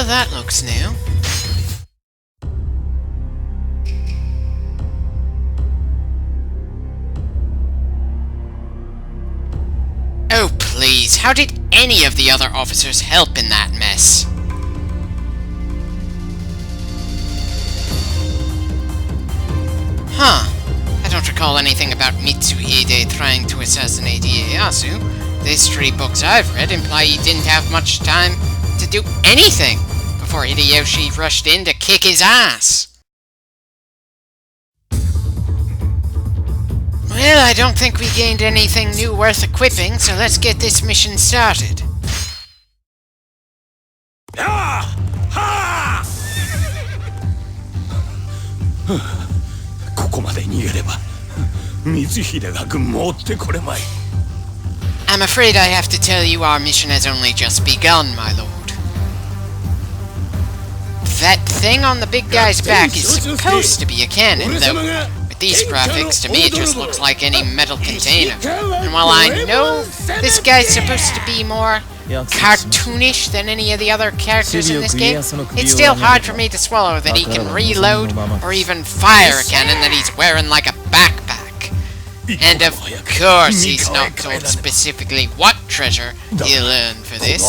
that looks new. Oh, please, how did any of the other officers help in that mess? Huh. I don't recall anything about Mitsuhide trying to assassinate Ieyasu. The history books I've read imply he didn't have much time to do anything before Hideyoshi rushed in to kick his ass. Well, I don't think we gained anything new worth equipping, so let's get this mission started. I'm afraid I have to tell you our mission has only just begun, my lord. That thing on the big guy's back is supposed to be a cannon, though with these graphics, to me it just looks like any metal container. And while I know this guy's supposed to be more cartoonish than any of the other characters in this game, it's still hard for me to swallow that he can reload or even fire a cannon that he's wearing like a backpack. And of course he's not told specifically what treasure he'll earn for this.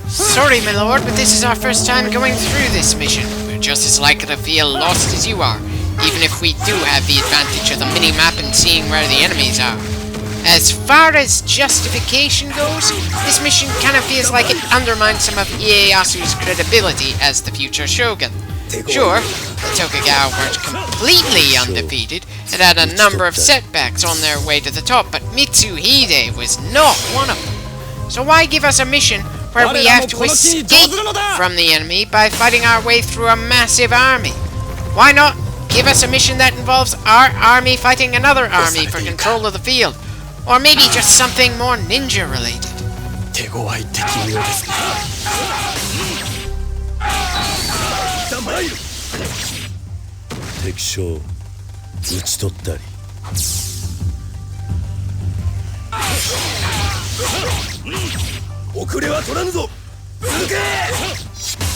Sorry, my lord, but this is our first time going through this mission. We're just as likely to feel lost as you are, even if we do have the advantage of the mini-map and seeing where the enemies are. As far as justification goes, this mission kind of feels like it undermines some of Ieyasu's credibility as the future shogun. Sure, the Tokugawa weren't completely undefeated and had a number of setbacks on their way to the top, but Mitsuhide was not one of them. So why give us a mission where we have to escape from the enemy by fighting our way through a massive army? Why not give us a mission that involves our army fighting another army for control of the field? Or maybe just something more ninja related.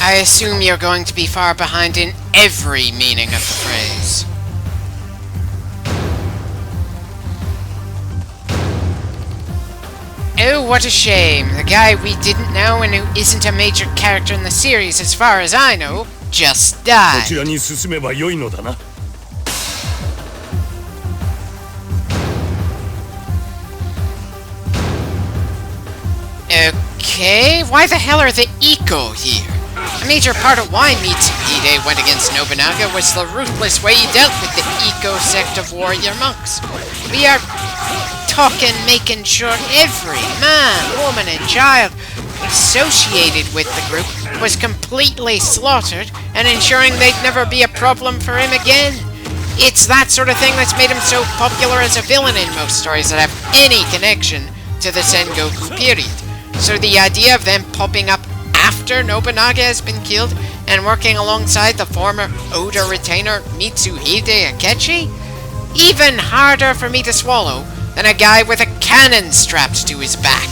I assume you're going to be far behind in every meaning of the phrase. Oh, what a shame. The guy we didn't know and who isn't a major character in the series as far as I know, just died. Okay, why the hell are the Iko here? A major part of why Mitsuhide went against Nobunaga was the ruthless way he dealt with the Iko sect of warrior monks. We are talking making sure every man, woman, and child associated with the group was completely slaughtered and ensuring they'd never be a problem for him again. It's that sort of thing that's made him so popular as a villain in most stories that have any connection to the Sengoku period. So the idea of them popping up after Nobunaga has been killed and working alongside the former Oda retainer Mitsuhide Akechi? Even harder for me to swallow than a guy with a cannon strapped to his back.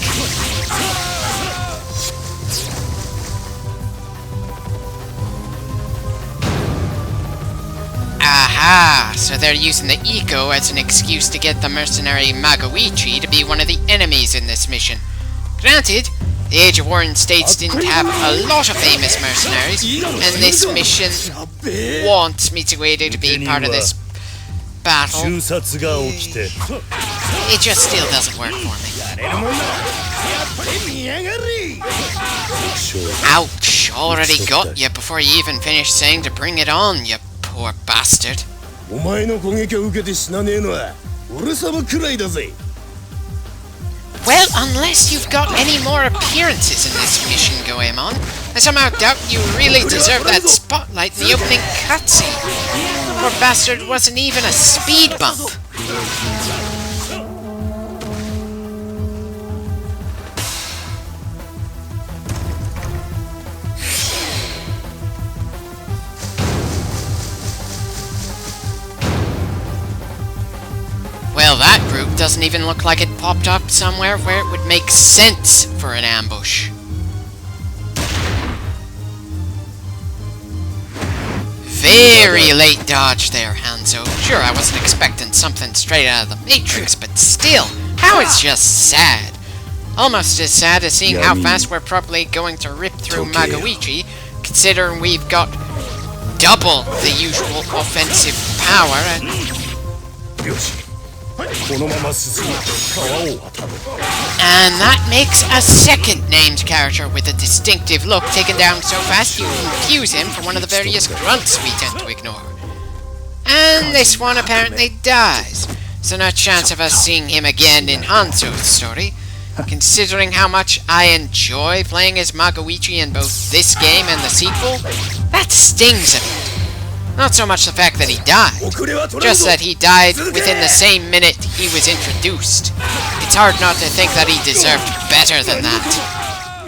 Aha! So they're using the Iko as an excuse to get the mercenary Magoichi to be one of the enemies in this mission. Granted, the Age of Warring States didn't have a lot of famous mercenaries, and this mission wants Mitsuhide to be part of this battle. It just still doesn't work for me. Ouch! Already got you before you even finished saying to bring it on, you poor bastard. Well, unless you've got any more appearances in this mission, Goemon, I somehow doubt you really deserve that spotlight in the opening cutscene. The poor bastard wasn't even a speed bump. Well, that group doesn't even look like it popped up somewhere where it would make sense for an ambush. Very late dodge there, Hanzo. Sure, I wasn't expecting something straight out of the Matrix, but still, how it's just sad. Almost as sad as seeing how fast we're probably going to rip through Magoichi, considering we've got double the usual offensive power and that makes a second named character with a distinctive look taken down so fast you confuse him for one of the various grunts we tend to ignore. And this one apparently dies, so no chance of us seeing him again in Hanzo's story. Considering how much I enjoy playing as Magoichi in both this game and the sequel, that stings a bit. Not so much the fact that he died, just that he died within the same minute he was introduced. It's hard not to think that he deserved better than that.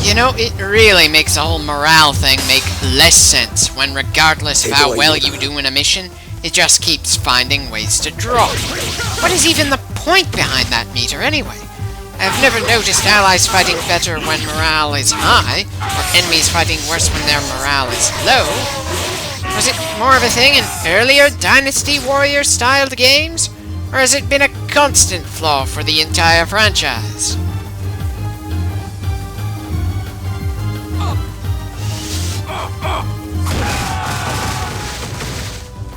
You know, it really makes the whole morale thing make less sense when, regardless of how well you do in a mission, it just keeps finding ways to drop. What is even the point behind that meter anyway? I've never noticed allies fighting better when morale is high, or enemies fighting worse when their morale is low. Was it more of a thing in earlier Dynasty Warrior styled games? Or has it been a constant flaw for the entire franchise?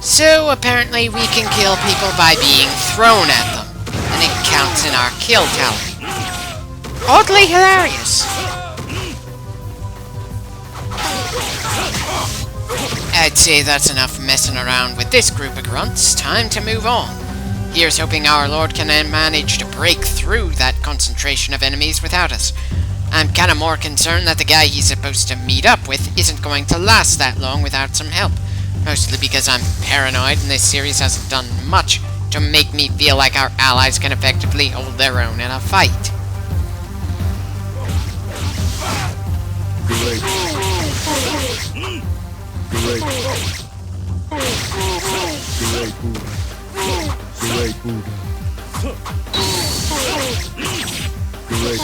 So apparently we can kill people by being thrown at them, and it counts in our kill tally. Oddly hilarious. I'd say that's enough messing around with this group of grunts. Time to move on. Here's hoping our lord can manage to break through that concentration of enemies without us. I'm kinda more concerned that the guy he's supposed to meet up with isn't going to last that long without some help. Mostly because I'm paranoid and this series hasn't done much to make me feel like our allies can effectively hold their own in a fight.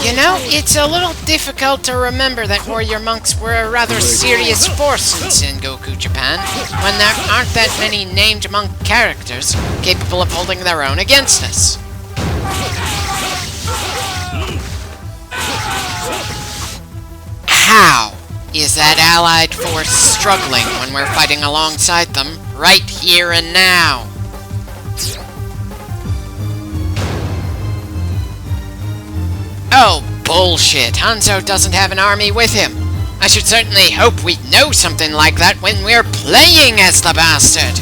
You know, it's a little difficult to remember that warrior monks were a rather serious force in Sengoku Japan, when there aren't that many named monk characters capable of holding their own against us. How is that allied force struggling when we're fighting alongside them right here and now? Oh, bullshit. Hanzo doesn't have an army with him. I should certainly hope we'd know something like that when we're playing as the bastard.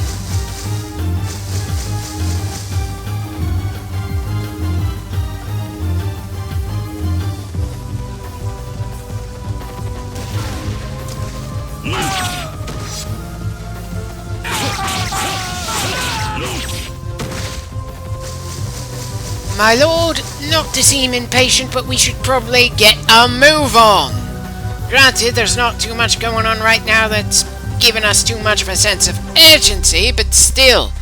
My lord, not to seem impatient, but we should probably get a move on. Granted, there's not too much going on right now that's giving us too much of a sense of urgency, but still,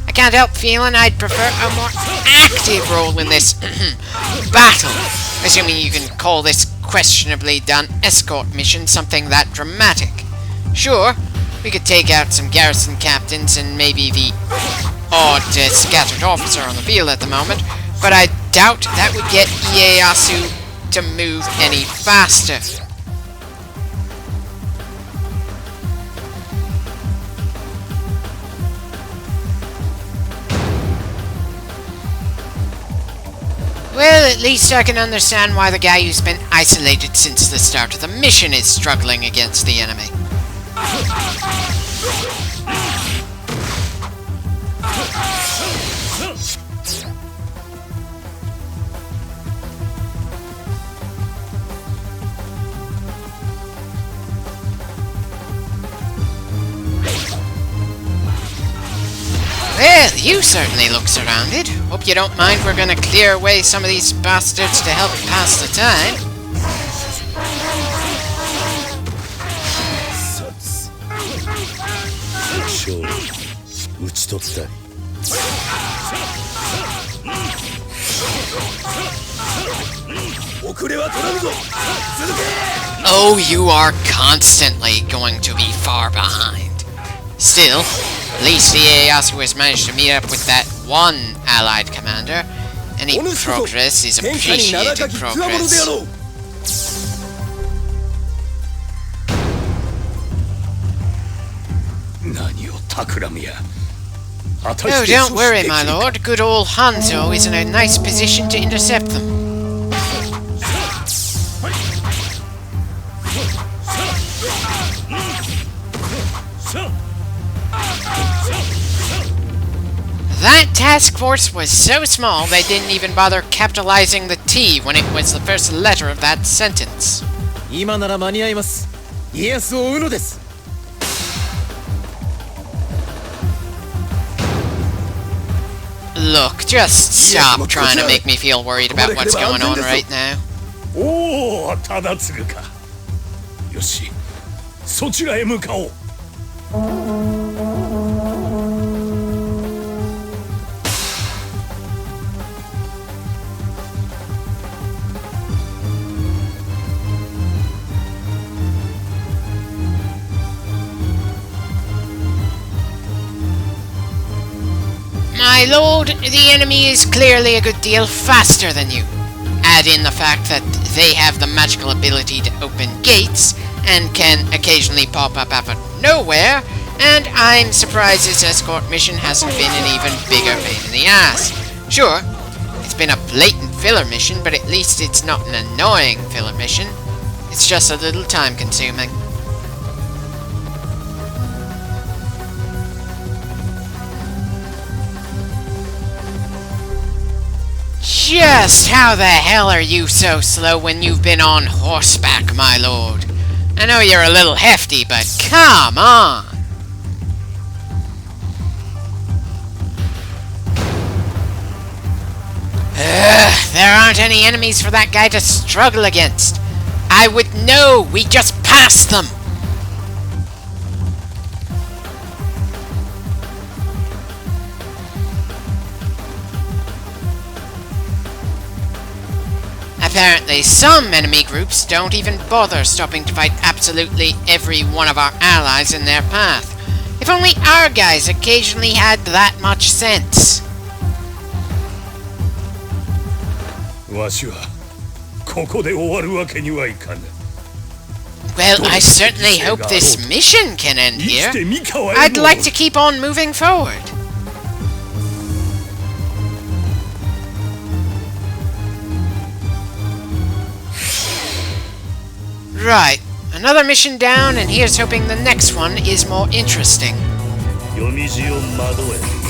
I can't help feeling I'd prefer a more active role in this battle, assuming you can call this questionably done escort mission something that dramatic. Sure, we could take out some garrison captains and maybe the odd scattered officer on the field at the moment, but I doubt that would get Ieyasu to move any faster. Well, at least I can understand why the guy who's been isolated since the start of the mission is struggling against the enemy. Well, you certainly look surrounded. Hope you don't mind we're gonna clear away some of these bastards to help pass the time. 勝利討ち取ったり Oh, you are constantly going to be far behind. Still, at least the Ieyasu has managed to meet up with that one allied commander. Any progress is appreciated progress. Oh, don't worry, my lord. Good old Hanzo is in a nice position to intercept them. That task force was so small they didn't even bother capitalizing the T when it was the first letter of that sentence. 今なら間に合います。家康を追うのです。 Look, just stop trying to make me feel worried about what's going on right now. おお、忠次か。よし、そちらへ向かおう。 My lord, the enemy is clearly a good deal faster than you. Add in the fact that they have the magical ability to open gates and can occasionally pop up out of nowhere, and I'm surprised this escort mission hasn't been an even bigger pain in the ass. Sure, it's been a blatant filler mission, but at least it's not an annoying filler mission. It's just a little time consuming. Just how the hell are you so slow when you've been on horseback, my lord? I know you're a little hefty, but come on! There aren't any enemies for that guy to struggle against. I would know, we just passed them! Apparently, some enemy groups don't even bother stopping to fight absolutely every one of our allies in their path. If only our guys occasionally had that much sense. Well, I certainly hope this mission can end here. I'd like to keep on moving forward. Right, another mission down, and here's hoping the next one is more interesting. 読み字を惑え